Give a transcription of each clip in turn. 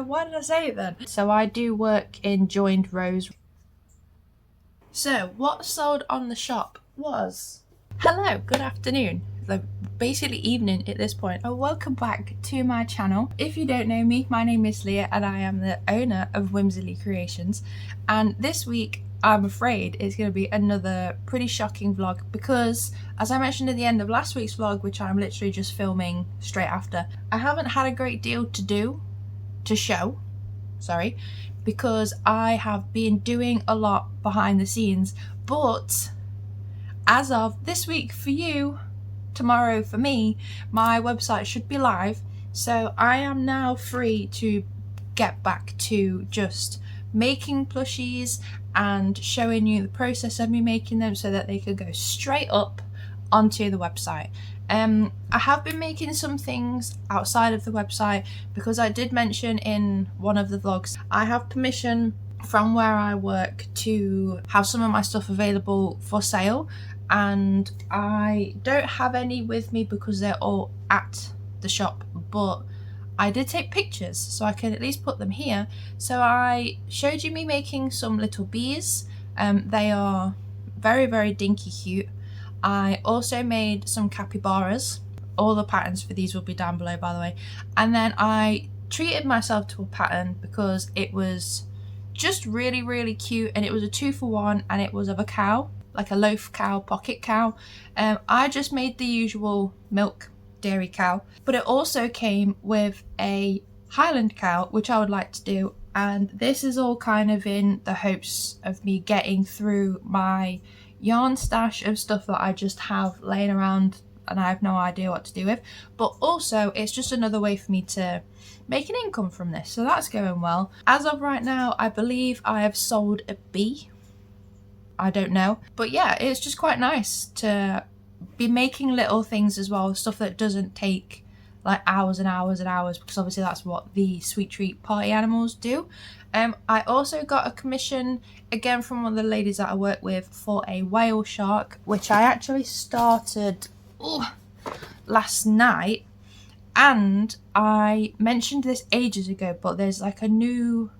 Why did I say it then? So I do work in joined rows. So what sold on the shop was... Hello, good afternoon. Like basically evening at this point. Oh, welcome back to my channel. If you don't know me, my name is Leah and I am the owner of Whimsily Creations. And this week, I'm afraid it's going to be another pretty shocking vlog because, as I mentioned at the end of last week's vlog, which I'm literally just filming straight after, I haven't had a great deal to show, because I have been doing a lot behind the scenes, but as of this week for you, tomorrow for me, my website should be live, so I am now free to get back to just making plushies and showing you the process of me making them so that they could go straight up onto the website. I have been making some things outside of the website because I did mention in one of the vlogs I have permission from where I work to have some of my stuff available for sale, and I don't have any with me because they're all at the shop, but I did take pictures so I can at least put them here. So I showed you me making some little bees. They are very, very dinky cute. I also made some capybaras. All the patterns for these will be down below, by the way. And then I treated myself to a pattern because it was just really, really cute, and it was a 2-for-1, and it was of a cow, like a loaf cow, pocket cow. I just made the usual milk dairy cow, but it also came with a Highland cow, which I would like to do, and this is all kind of in the hopes of me getting through my yarn stash of stuff that I just have laying around and I have no idea what to do with, but also it's just another way for me to make an income from this, so that's going well. As of right now, I believe I have sold a bee. I don't know, but yeah, it's just quite nice to be making little things as well, stuff that doesn't take like hours and hours and hours, because obviously that's what the sweet treat party animals do. I also got a commission again from one of the ladies that I work with for a whale shark, which I actually started last night, and I mentioned this ages ago, but there's like a new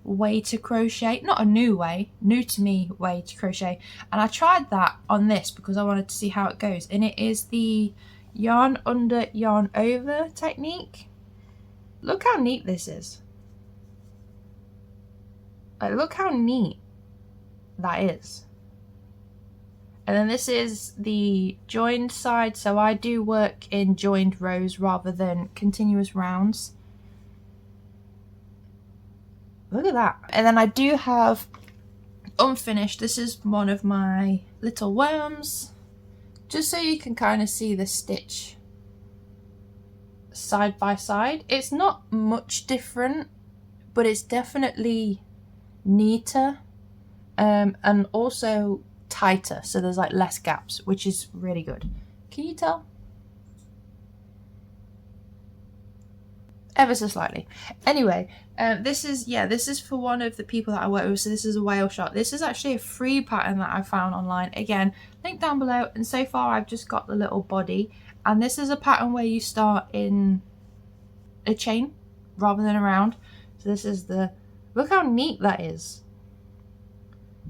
way to crochet, not a new way, new to me way to crochet, and I tried that on this because I wanted to see how it goes, and it is the yarn under yarn over technique. Look how neat this is. Like, look how neat that is. And then this is the joined side, so I do work in joined rows rather than continuous rounds. Look at that. And then I do have unfinished, this is one of my little worms, just so you can kind of see the stitch side by side. It's not much different, but it's definitely neater, and also tighter, so there's like less gaps, which is really good. Can you tell? Ever so slightly. Anyway, this is for one of the people that I work with, so this is a whale shark. This is actually a free pattern that I found online, again link down below, and so far I've just got the little body, and this is a pattern where you start in a chain rather than a round. So this is the, look how neat that is.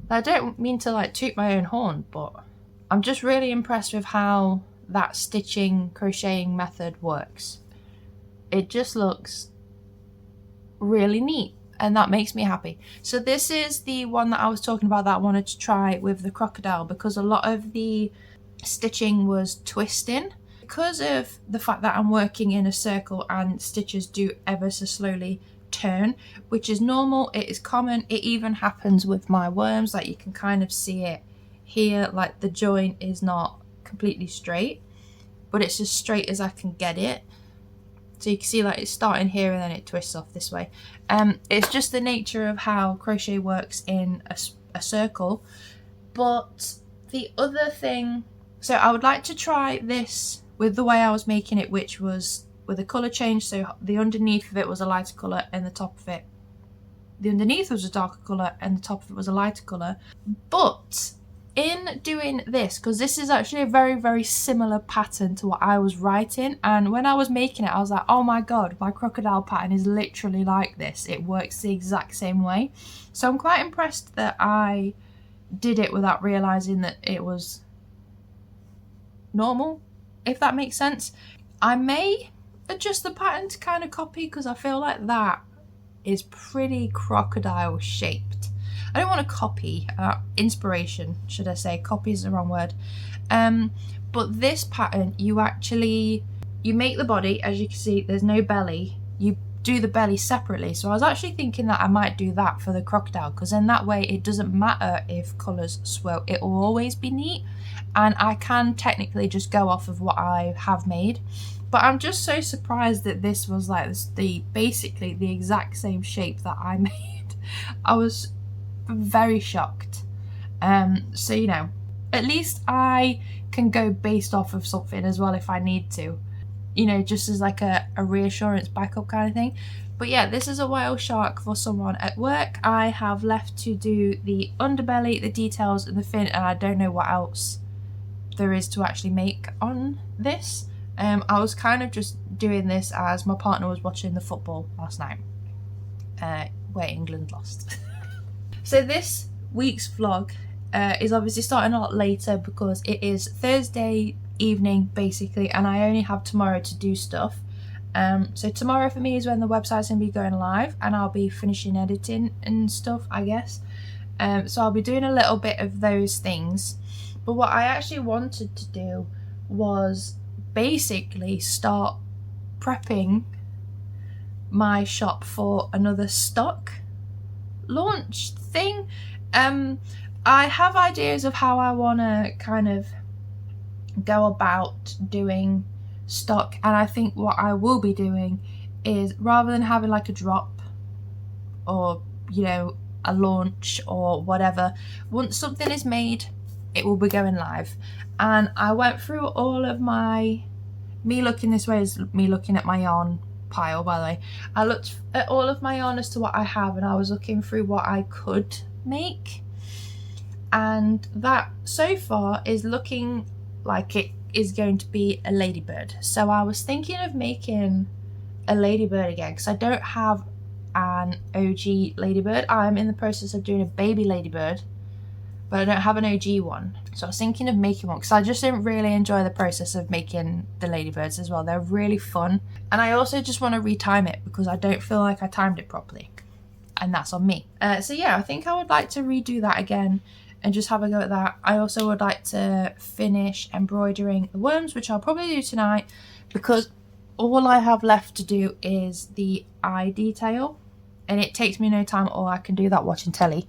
I don't mean to like toot my own horn, but I'm just really impressed with how that stitching crocheting method works. It just looks really neat, and that makes me happy. So this is the one that I was talking about that I wanted to try with the crocodile, because a lot of the stitching was twisting because of the fact that I'm working in a circle and stitches do ever so slowly turn, which is normal, it is common. It even happens with my worms, like you can kind of see it here, like the joint is not completely straight, but it's as straight as I can get it. So you can see like it's starting here and then it twists off this way. It's just the nature of how crochet works in a circle. But the other thing, so I would like to try this with the way I was making it, which was with a colour change. So the underneath of it was a lighter colour and the top of it, the underneath was a darker colour and the top of it was a lighter colour. But in doing this, because this is actually a very, very similar pattern to what I was writing, and when I was making it I was like, oh my god, my crocodile pattern is literally like this. It works the exact same way. So I'm quite impressed that I did it without realizing that it was normal, if that makes sense. I may adjust the pattern to kind of copy, because I feel like that is pretty crocodile shaped. I don't want to copy, inspiration should I say, copy is the wrong word. But this pattern, you make the body, as you can see there's no belly, you do the belly separately. So I was actually thinking that I might do that for the crocodile, because then that way it doesn't matter if colours swirl, it will always be neat, and I can technically just go off of what I have made. But I'm just so surprised that this was like basically the exact same shape that I made. I was very shocked. So you know, at least I can go based off of something as well if I need to, you know, just as like a reassurance backup kind of thing. But yeah, this is a whale shark for someone at work. I have left to do the underbelly, the details and the fin, and I don't know what else there is to actually make on this. I was kind of just doing this as my partner was watching the football last night, where England lost. So this week's vlog is obviously starting a lot later because it is Thursday evening basically, and I only have tomorrow to do stuff. So tomorrow for me is when the website's gonna be going live, and I'll be finishing editing and stuff, I guess. So I'll be doing a little bit of those things. But what I actually wanted to do was basically start prepping my shop for another stock launch thing. I have ideas of how I want to kind of go about doing stock, and I think what I will be doing is, rather than having like a drop or, you know, a launch or whatever, once something is made it will be going live. And I went through all of my, me looking this way is me looking at my yarn pile, by the way. I looked at all of my yarn as to what I have, and I was looking through what I could make, and that so far is looking like it is going to be a ladybird. So I was thinking of making a ladybird again, because I don't have an OG ladybird. I'm in the process of doing a baby ladybird, but I don't have an OG one. So I was thinking of making one, because I just didn't really enjoy the process of making the ladybirds as well. They're really fun, and I also just want to retime it because I don't feel like I timed it properly, and that's on me. So yeah, I think I would like to redo that again and just have a go at that. I also would like to finish embroidering the worms, which I'll probably do tonight, because all I have left to do is the eye detail, and it takes me no time at all. I can do that watching telly.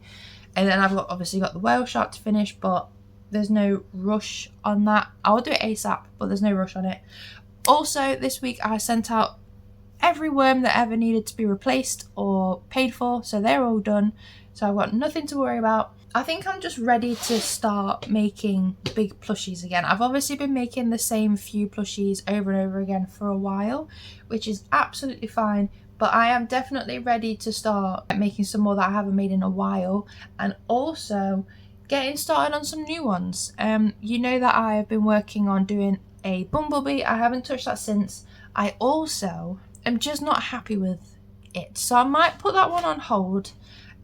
And then I've obviously got the whale shark to finish, but there's no rush on that. I'll do it ASAP, but there's no rush on it. Also, this week I sent out every worm that ever needed to be replaced or paid for, so they're all done. So I've got nothing to worry about. I think I'm just ready to start making big plushies again. I've obviously been making the same few plushies over and over again for a while, which is absolutely fine. But I am definitely ready to start making some more that I haven't made in a while, and also getting started on some new ones. You know that I have been working on doing a bumblebee. I haven't touched that since. I also am just not happy with it, so I might put that one on hold.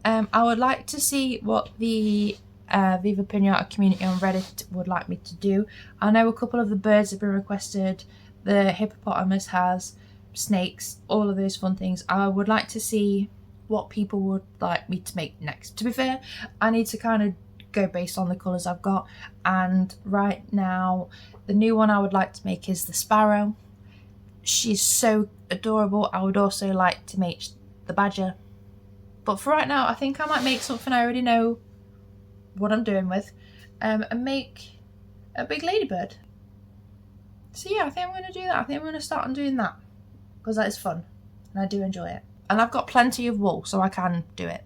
I would like to see what the Viva Pinata community on Reddit would like me to do. I know a couple of the birds have been requested. The hippopotamus has, snakes, all of those fun things. I would like to see what people would like me to make next. To be fair, I need to kind of go based on the colours I've got, and right now the new one I would like to make is the sparrow. She's so adorable. I would also like to make the badger, but for right now I think I might make something I already know what I'm doing with, and make a big ladybird. So yeah, I think I'm going to do that. I think I'm going to start on doing that, because that is fun and I do enjoy it, and I've got plenty of wool, so I can do it.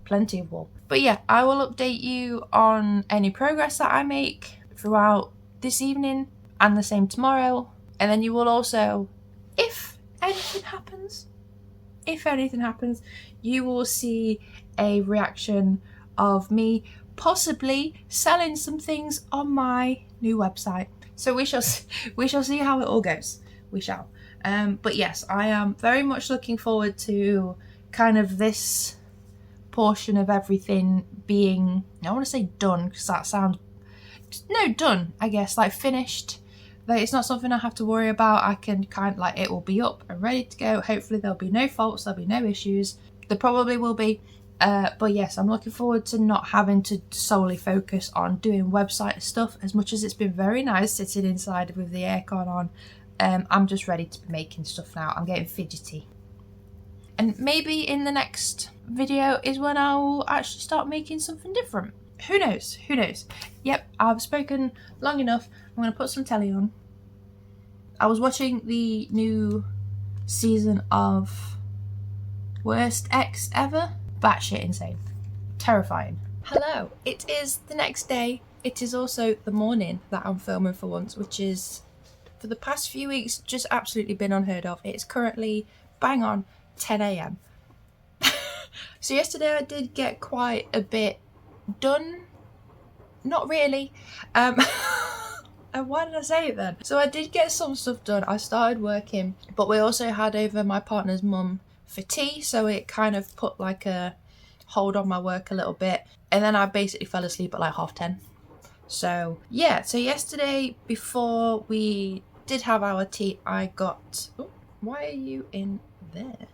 Plenty of wool. But yeah, I will update you on any progress that I make throughout this evening, and the same tomorrow. And then you will also, if anything happens, you will see a reaction of me possibly selling some things on my new website. So we shall see how it all goes. We shall. But yes, I am very much looking forward to kind of this portion of everything being, I want to say done, because that sounds, no, done, I guess, like finished. Like, it's not something I have to worry about. I can kind of like, it will be up and ready to go. Hopefully there'll be no faults, there'll be no issues. There probably will be. But yes, I'm looking forward to not having to solely focus on doing website stuff. As much as it's been very nice sitting inside with the aircon on, I'm just ready to be making stuff now. I'm getting fidgety. And maybe in the next video is when I'll actually start making something different. Who knows? Who knows? Yep, I've spoken long enough. I'm going to put some telly on. I was watching the new season of Worst Ex Ever. Batshit insane. Terrifying. Hello, it is the next day. It is also the morning that I'm filming for once, which is, for the past few weeks, just absolutely been unheard of. It's currently bang on 10 a.m. So yesterday I did get quite a bit done. Not really. And why did I say it then? So I did get some stuff done. I started working, but we also had over my partner's mum for tea, so it kind of put like a hold on my work a little bit, and then I basically fell asleep at like 10:30. So yeah, so yesterday before we did have our tea, I got, oh, why are you in there?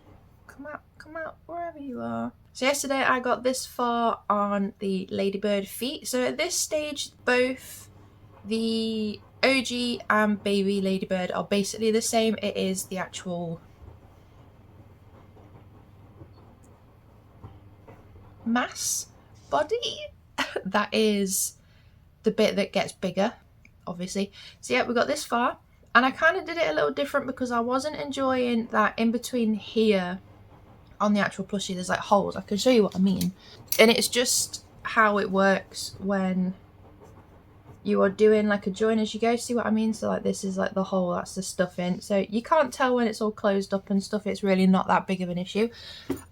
Come out wherever you are. So yesterday I got this far on the ladybird feet. So at this stage both the OG and baby ladybird are basically the same. It is the actual mass body that is the bit that gets bigger, obviously. So yeah, we got this far, and I kind of did it a little different because I wasn't enjoying that in between here on the actual plushie there's like holes. I can show you what I mean, and it's just how it works when you are doing like a join as you go. See what I mean? So like this is like the hole, that's the stuff in, so you can't tell when it's all closed up and stuff. It's really not that big of an issue.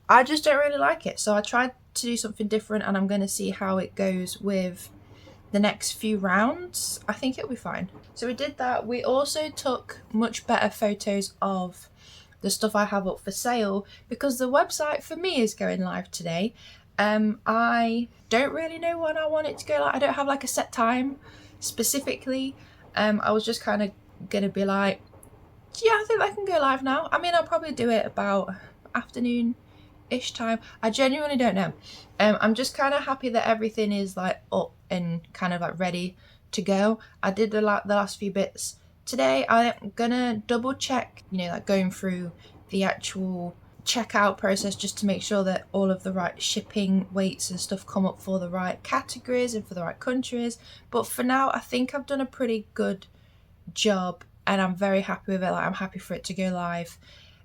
I just don't really like it, so I tried to do something different, and I'm going to see how it goes with the next few rounds. I think it'll be fine. So we did that. We also took much better photos of the stuff I have up for sale because the website for me is going live today. I don't really know when I want it to go live. I don't have like a set time specifically. I was just kind of gonna be like, yeah, I think I can go live now. I mean, I'll probably do it about afternoon-ish time. I genuinely don't know. I'm just kind of happy that everything is like up and kind of like ready to go. I did the last few bits today. I'm gonna double check, you know, like going through the actual checkout process just to make sure that all of the right shipping weights and stuff come up for the right categories and for the right countries. But for now, I think I've done a pretty good job and I'm very happy with it. Like, I'm happy for it to go live.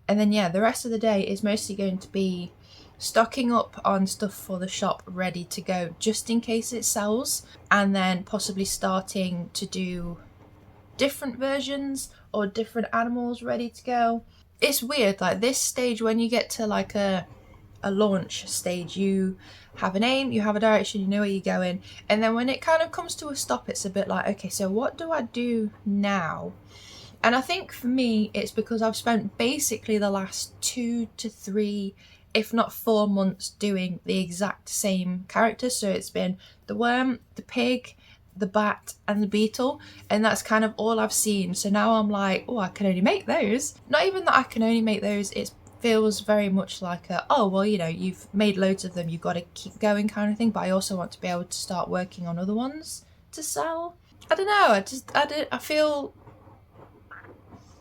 And then yeah, the rest of the day is mostly going to be stocking up on stuff for the shop ready to go just in case it sells, and then possibly starting to do different versions or different animals ready to go. It's weird, like this stage when you get to like a launch stage, you have an aim, you have a direction, you know where you're going, and then when it kind of comes to a stop, it's a bit like, okay, so what do I do now? And I think for me it's because I've spent basically the last 2 to 3 if not 4 months doing the exact same characters. So it's been the worm, the pig, the bat and the beetle, and that's kind of all I've seen. So now I'm like, oh, I can only make those. Not even that I can only make those, it feels very much like a, oh well, you know, you've made loads of them, you've got to keep going kind of thing. But I also want to be able to start working on other ones to sell. I don't know, I feel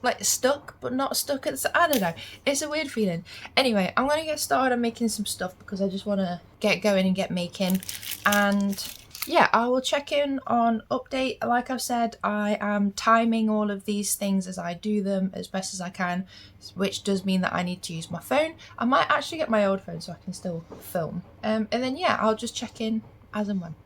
like stuck but not stuck at the, I don't know, it's a weird feeling. Anyway, I'm gonna get started on making some stuff because I just want to get going and get making. And yeah, I will check in on update. Like I've said, I am timing all of these things as I do them as best as I can, which does mean that I need to use my phone. I might actually get my old phone so I can still film. And then yeah, I'll just check in as and when.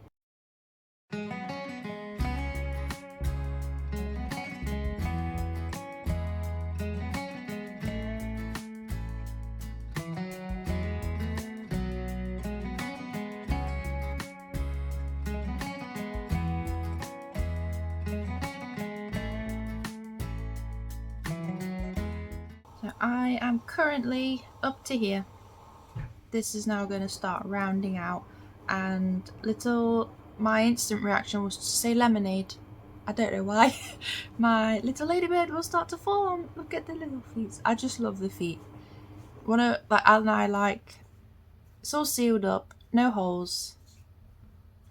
I am currently up to here. This is now going to start rounding out, and my instant reaction was to say lemonade. I don't know why. My little ladybird will start to form. Look at the little feet. I just love the feet. Al and I it's all sealed up, no holes,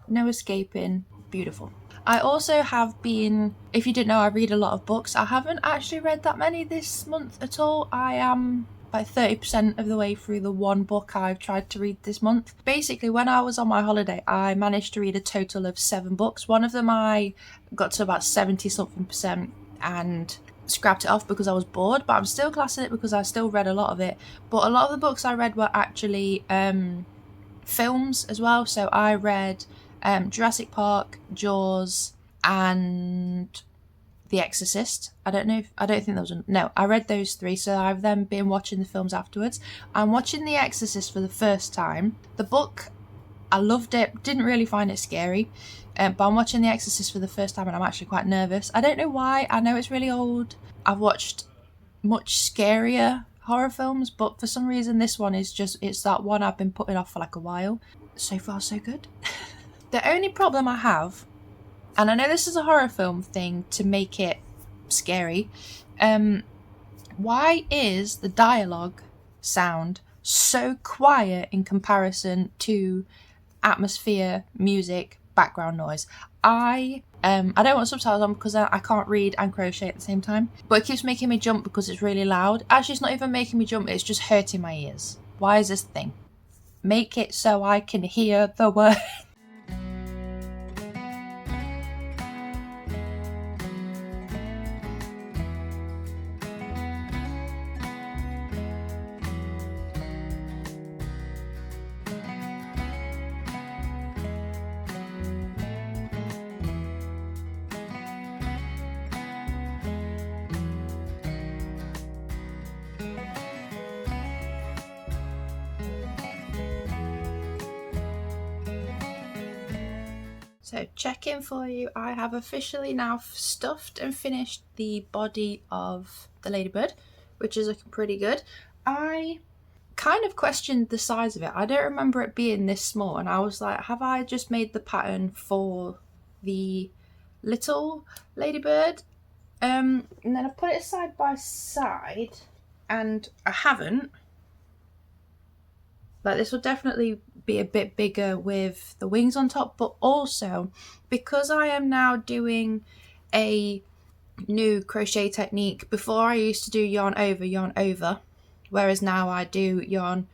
no escaping. Beautiful. I also have been, if you didn't know, I read a lot of books. I haven't actually read that many this month at all. I am like 30% of the way through the one book I've tried to read this month. Basically, when I was on my holiday, I managed to read a total of 7 books. One of them I got to about 70 something percent and scrapped it off because I was bored, but I'm still classing it because I still read a lot of it. But a lot of the books I read were actually films as well. So I read Jurassic Park, Jaws, and The Exorcist. I don't think those were, no, I read those 3, so I've then been watching the films afterwards. I'm watching The Exorcist for the first time. The book, I loved it, didn't really find it scary, but I'm watching The Exorcist for the first time and I'm actually quite nervous. I don't know why. I know it's really old. I've watched much scarier horror films, but for some reason this one is it's that one I've been putting off for like a while. So far so good. The only problem I have, and I know this is a horror film thing to make it scary, why is the dialogue sound so quiet in comparison to atmosphere, music, background noise? I don't want subtitles on because I can't read and crochet at the same time, but it keeps making me jump because it's really loud. Actually, it's not even making me jump, it's just hurting my ears. Why is this a thing? Make it so I can hear the word. So check in for you. I have officially now stuffed and finished the body of the ladybird, which is looking pretty good. I kind of questioned the size of it. I don't remember it being this small, and I was like, have I just made the pattern for the little ladybird? And then I put it side by side, and I haven't. Like, this will definitely be a bit bigger with the wings on top, but also because I am now doing a new crochet technique. Before I used to do yarn over, whereas now I do yarn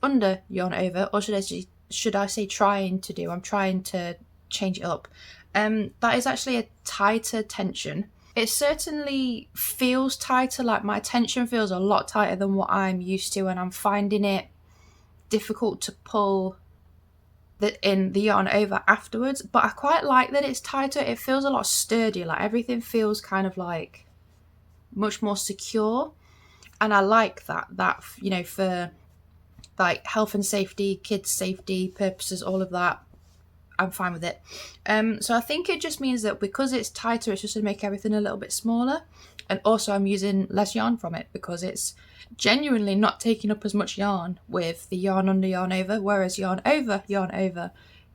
under, yarn over, or should I say trying to do. I'm trying to change it up. That is actually a tighter tension. It certainly feels tighter, like my tension feels a lot tighter than what I'm used to, and I'm finding it difficult to pull in the yarn over afterwards, but I quite like that it's tighter. It feels a lot sturdier, like everything feels kind of like much more secure, and I like that you know, for like health and safety, kids safety purposes, all of that, I'm fine with it. So I think it just means that because it's tighter, it's just going to make everything a little bit smaller, and also I'm using less yarn from it because it's genuinely not taking up as much yarn with the yarn under, yarn over, whereas yarn over,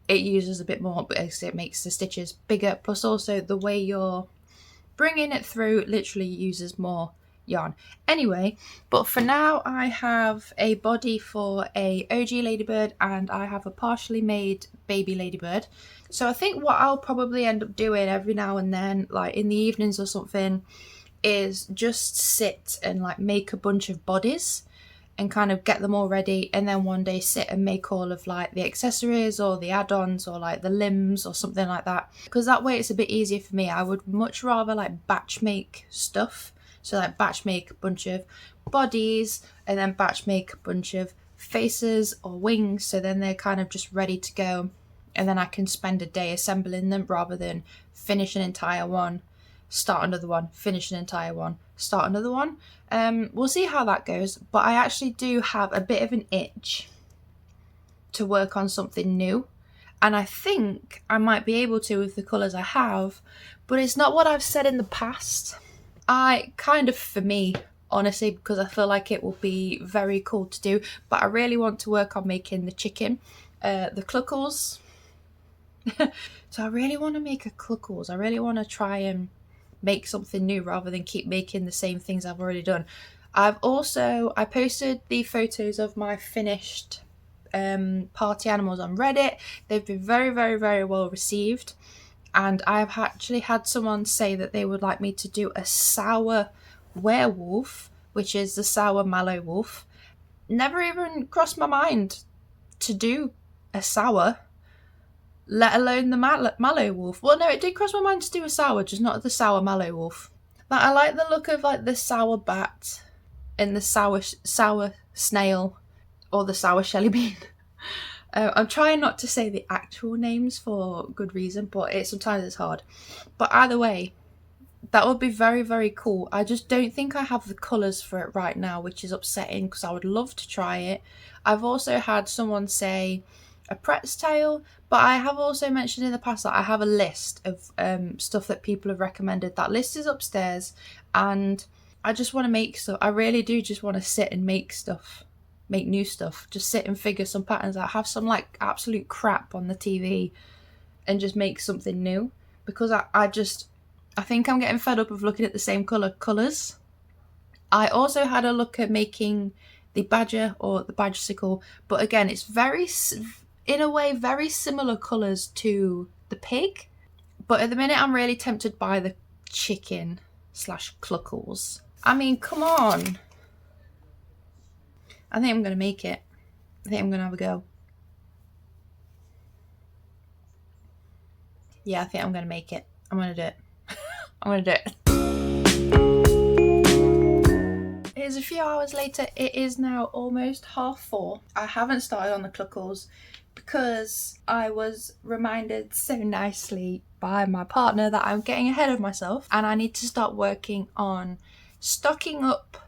it uses a bit more, but it makes the stitches bigger, plus also the way you're bringing it through literally uses more yarn. Anyway, but for now I have a body for a OG ladybird and I have a partially made baby ladybird. So I think what I'll probably end up doing every now and then, like in the evenings or something, is just sit and like make a bunch of bodies and kind of get them all ready, and then one day sit and make all of like the accessories or the add-ons or like the limbs or something like that, because that way it's a bit easier for me. I would much rather like batch make stuff, so like batch make a bunch of bodies and then batch make a bunch of faces or wings, so then they're kind of just ready to go, and then I can spend a day assembling them rather than finish an entire one, start another one, finish an entire one, start another one. We'll see how that goes, but I actually do have a bit of an itch to work on something new, and I think I might be able to with the colours I have, but it's not what I've said in the past. For me, honestly, because I feel like it will be very cool to do. But I really want to work on making the chicken, the cluckles. So I really want to make a cluckles. I really want to try and make something new rather than keep making the same things I've already done. I posted the photos of my finished party animals on Reddit. They've been very, very, very well received. And I've actually had someone say that they would like me to do a sour werewolf, which is the sour mallow wolf. Never even crossed my mind to do a sour, let alone the mallow wolf. Well, no, it did cross my mind to do a sour, just not the sour mallow wolf. But I like the look of like the sour bat and the sour snail, or the sour shelly bean. I'm trying not to say the actual names for good reason, but sometimes it's hard. But either way, that would be very, very cool. I just don't think I have the colours for it right now, which is upsetting because I would love to try it. I've also had someone say a Pret's tail, but I have also mentioned in the past that I have a list of stuff that people have recommended. That list is upstairs, and I just want to make stuff. I really do just want to sit and make stuff. Make new stuff, just sit and figure some patterns out, have some like absolute crap on the TV and just make something new, because I think I'm getting fed up of looking at the same colours. I also had a look at making the badger or the badgersicle, but again it's in a way very similar colours to the pig, but at the minute I'm really tempted by the chicken / cluckles. I mean, come on. I think I'm going to make it. I think I'm going to have a go. Yeah, I think I'm going to make it. I'm going to do it. I'm going to do it. It is a few hours later. It is now almost 4:30. I haven't started on the cluckles because I was reminded so nicely by my partner that I'm getting ahead of myself and I need to start working on stocking up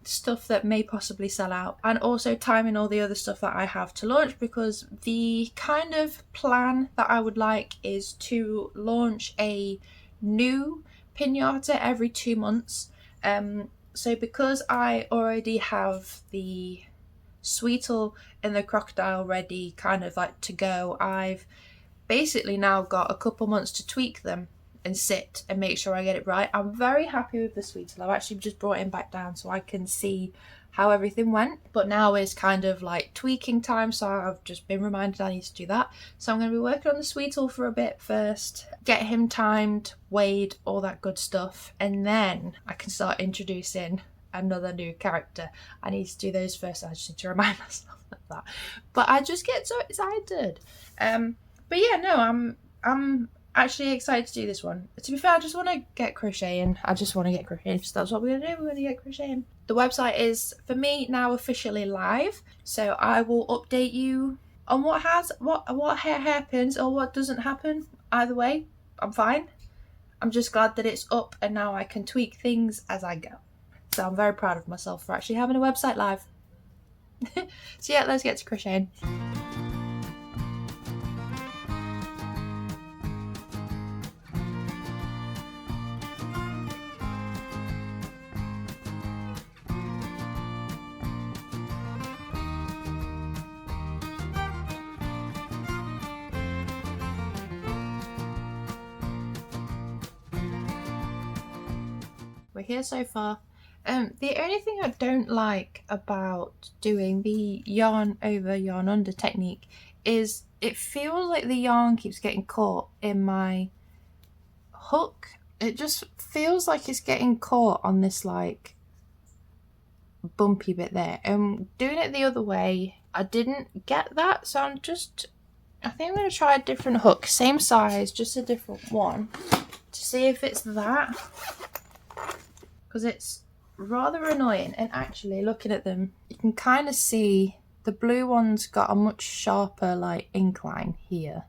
stuff that may possibly sell out, and also timing all the other stuff that I have to launch, because the kind of plan that I would like is to launch a new pinata every 2 months. So because I already have the Sweetle and the crocodile ready, kind of like to go, I've basically now got a couple months to tweak them and sit and make sure I get it right. I'm very happy with the Sweetle. I've actually just brought him back down so I can see how everything went, but now is kind of like tweaking time, so I've just been reminded I need to do that. So I'm going to be working on the Sweetle for a bit first, get him timed, weighed, all that good stuff, and then I can start introducing another new character. I need to do those first. I just need to remind myself of that, but I just get so excited. But yeah, no, I'm actually excited to do this one. To be fair, I just want to get crocheting. So that's what we're going to do. We're going to get crocheting. The website is, for me, now officially live. So I will update you on what happens or what doesn't happen. Either way, I'm fine. I'm just glad that it's up and now I can tweak things as I go. So I'm very proud of myself for actually having a website live. So yeah, let's get to crocheting. We're here so far. The only thing I don't like about doing the yarn over yarn under technique is it feels like the yarn keeps getting caught in my hook. It just feels like it's getting caught on this like bumpy bit there. Doing it the other way, I didn't get that, so I think I'm going to try a different hook, same size, just a different one, to see if it's that, because it's rather annoying. And actually looking at them, you can kind of see the blue one's got a much sharper like incline here.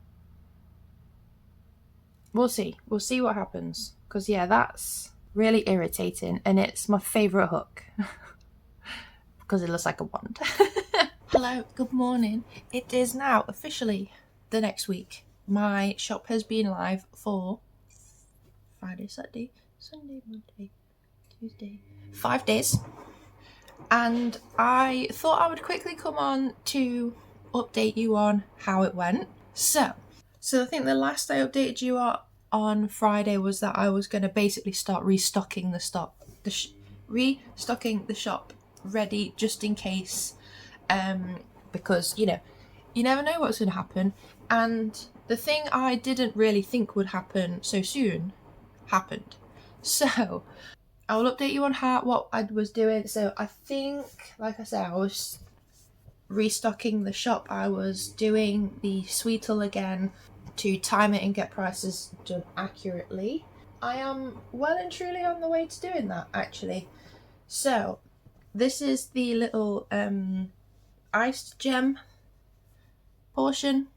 We'll see what happens, because yeah, that's really irritating and it's my favourite hook because it looks like a wand. Hello, good morning. It is now officially the next week. My shop has been live for Friday, Saturday, Sunday, Monday, Tuesday, 5 days. And I thought I would quickly come on to update you on how it went. So I think the last I updated you on Friday was that I was going to basically start restocking the stock, restocking the shop ready just in case, because you never know what's going to happen. And the thing I didn't really think would happen so soon happened. So I will update you on what I was doing. So I think, like I said, I was restocking the shop. I was doing the Sweetle again to time it and get prices done accurately. I am well and truly on the way to doing that, actually. So this is the little iced gem portion.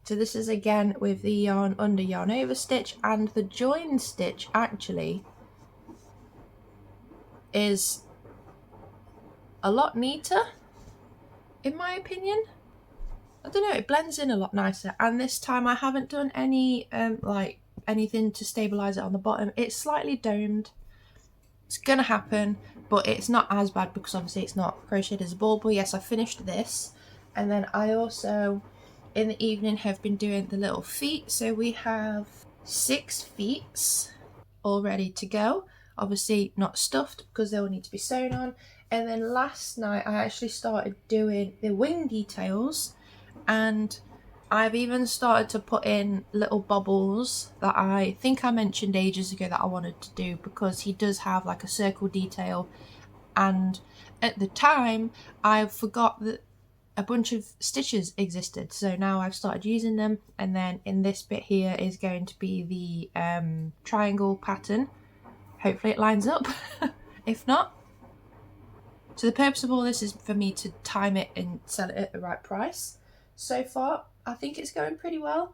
So this is again with the yarn under, yarn over stitch, and the join stitch actually is a lot neater, in my opinion. I don't know, it blends in a lot nicer. And this time I haven't done any like anything to stabilize it on the bottom. It's slightly domed. It's gonna happen, but it's not as bad because obviously it's not crocheted as a ball. But yes, I finished this, and then I also in the evening have been doing the little feet. So we have 6 feet all ready to go. Obviously not stuffed because they'll need to be sewn on. And then last night I actually started doing the wing details, and I've even started to put in little bobbles that I think I mentioned ages ago that I wanted to do, because he does have like a circle detail, and at the time I forgot that a bunch of stitches existed, so now I've started using them. And then in this bit here is going to be the triangle pattern. Hopefully it lines up. If not, so the purpose of all this is for me to time it and sell it at the right price. So far I think it's going pretty well,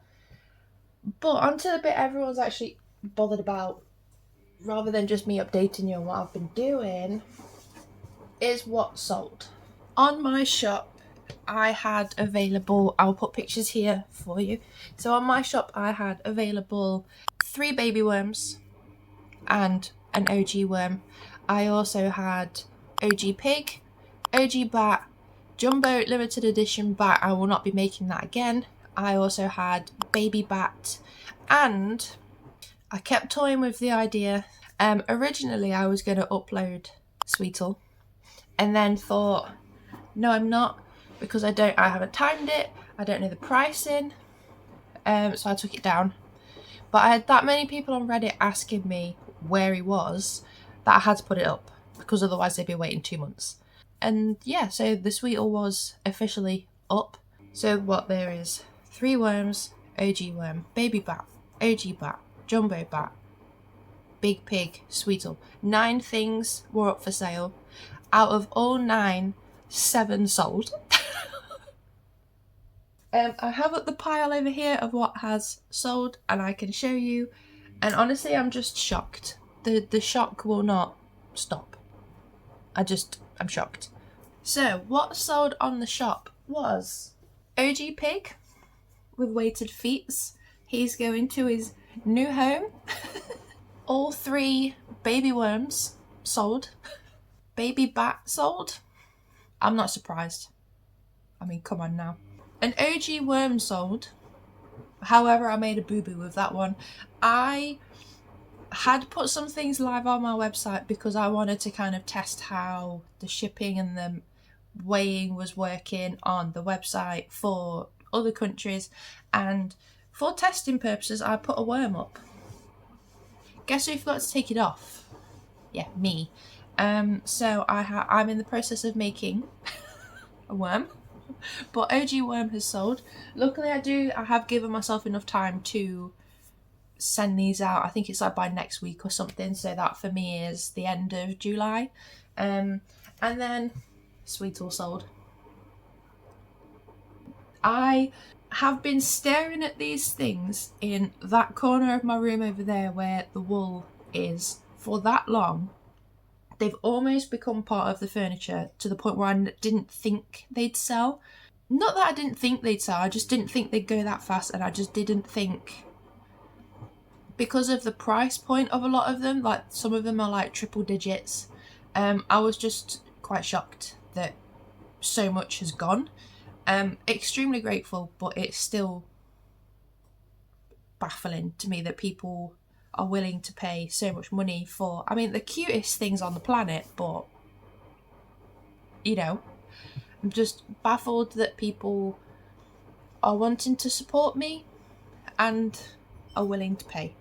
but onto the bit everyone's actually bothered about, rather than just me updating you on what I've been doing, is what sold. On my shop I had available, I'll put pictures here for you. So on my shop I had available 3 baby worms and an OG worm. I also had OG pig, OG bat, jumbo limited edition bat. I will not be making that again. I also had baby bat, and I kept toying with the idea. Originally I was going to upload Sweetle, and then thought, no I'm not, because I haven't timed it, I don't know the pricing, so I took it down. But I had that many people on Reddit asking me where he was that I had to put it up, because otherwise they'd be waiting 2 months. And yeah, so the Sweetle was officially up. So what there is 3 worms, OG worm, baby bat, OG bat, jumbo bat, big pig, Sweetle. 9 things were up for sale. Out of all 9, 7 sold. I have up the pile over here of what has sold, and I can show you, and honestly I'm just shocked. The shock will not stop. I'm shocked. So what sold on the shop was OG pig with weighted feet. He's going to his new home. All 3 baby worms sold. Baby bat sold. I'm not surprised. I mean, come on now. An OG worm sold. However, I made a boo-boo with that one. I had put some things live on my website because I wanted to kind of test how the shipping and the weighing was working on the website for other countries, and for testing purposes I put a worm up. Guess who forgot to take it off? Yeah, me. So I'm in the process of making a worm, but OG worm has sold. Luckily I have given myself enough time to send these out. I think it's like by next week or something, so that for me is the end of July. And then Sweetle sold. I have been staring at these things in that corner of my room over there where the wool is for that long. They've almost become part of the furniture, to the point where I didn't think they'd sell. Not that I didn't think they'd sell, I just didn't think they'd go that fast, and I just didn't think because of the price point of a lot of them, like some of them are like triple digits, I was just quite shocked that so much has gone. Extremely grateful, but it's still baffling to me that people are willing to pay so much money for, I mean, the cutest things on the planet, but you know, I'm just baffled that people are wanting to support me and are willing to pay.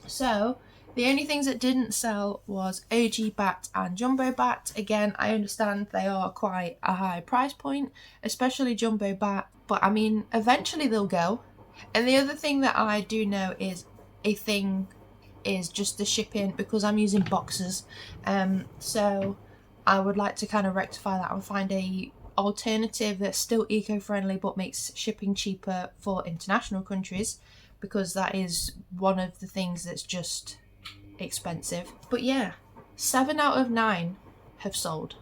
So the only things that didn't sell was OG Bat and Jumbo Bat. Again, I understand they are quite a high price point, especially Jumbo Bat, but I mean, eventually they'll go. And the other thing that I do know is just the shipping, because I'm using boxes. So I would like to kind of rectify that and find a alternative that's still eco-friendly but makes shipping cheaper for international countries, because that is one of the things that's just expensive. But yeah, 7 out of 9 have sold.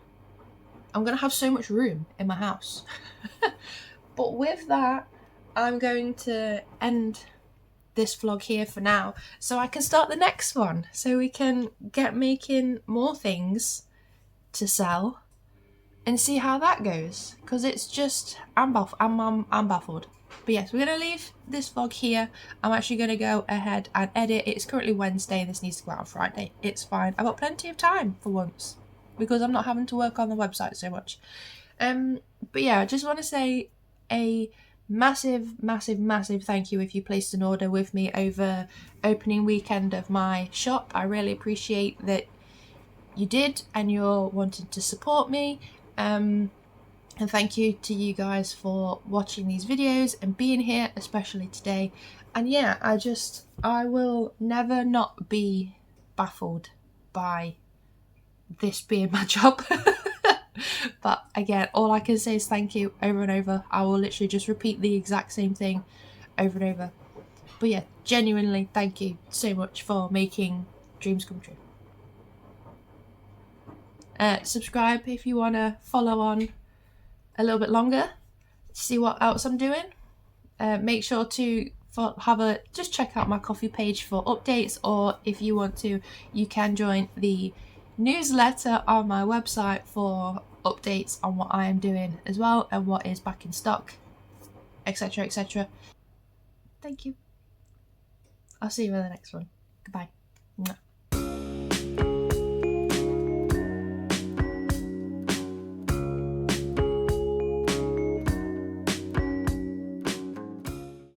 I'm gonna have so much room in my house. But with that, I'm going to end this vlog here for now so I can start the next one, so we can get making more things to sell and see how that goes, because it's just I'm baffled. But yes, we're gonna leave this vlog here. I'm actually gonna go ahead and edit. It's currently Wednesday, this needs to go out on Friday. It's fine, I've got plenty of time for once because I'm not having to work on the website so much. But yeah, I just want to say a massive thank you if you placed an order with me over opening weekend of my shop. I really appreciate that you did and you're wanting to support me. And thank you to you guys for watching these videos and being here, especially today. And yeah, I will never not be baffled by this being my job. But again, all I can say is thank you over and over. I will literally just repeat the exact same thing over and over. But yeah, genuinely thank you so much for making dreams come true. Subscribe if you want to follow on a little bit longer, see what else I'm doing. Make sure to just check out my coffee page for updates, or if you want to, you can join the newsletter on my website for updates on what I am doing as well and what is back in stock, etc, etc. Thank you. I'll see you in the next one. Goodbye.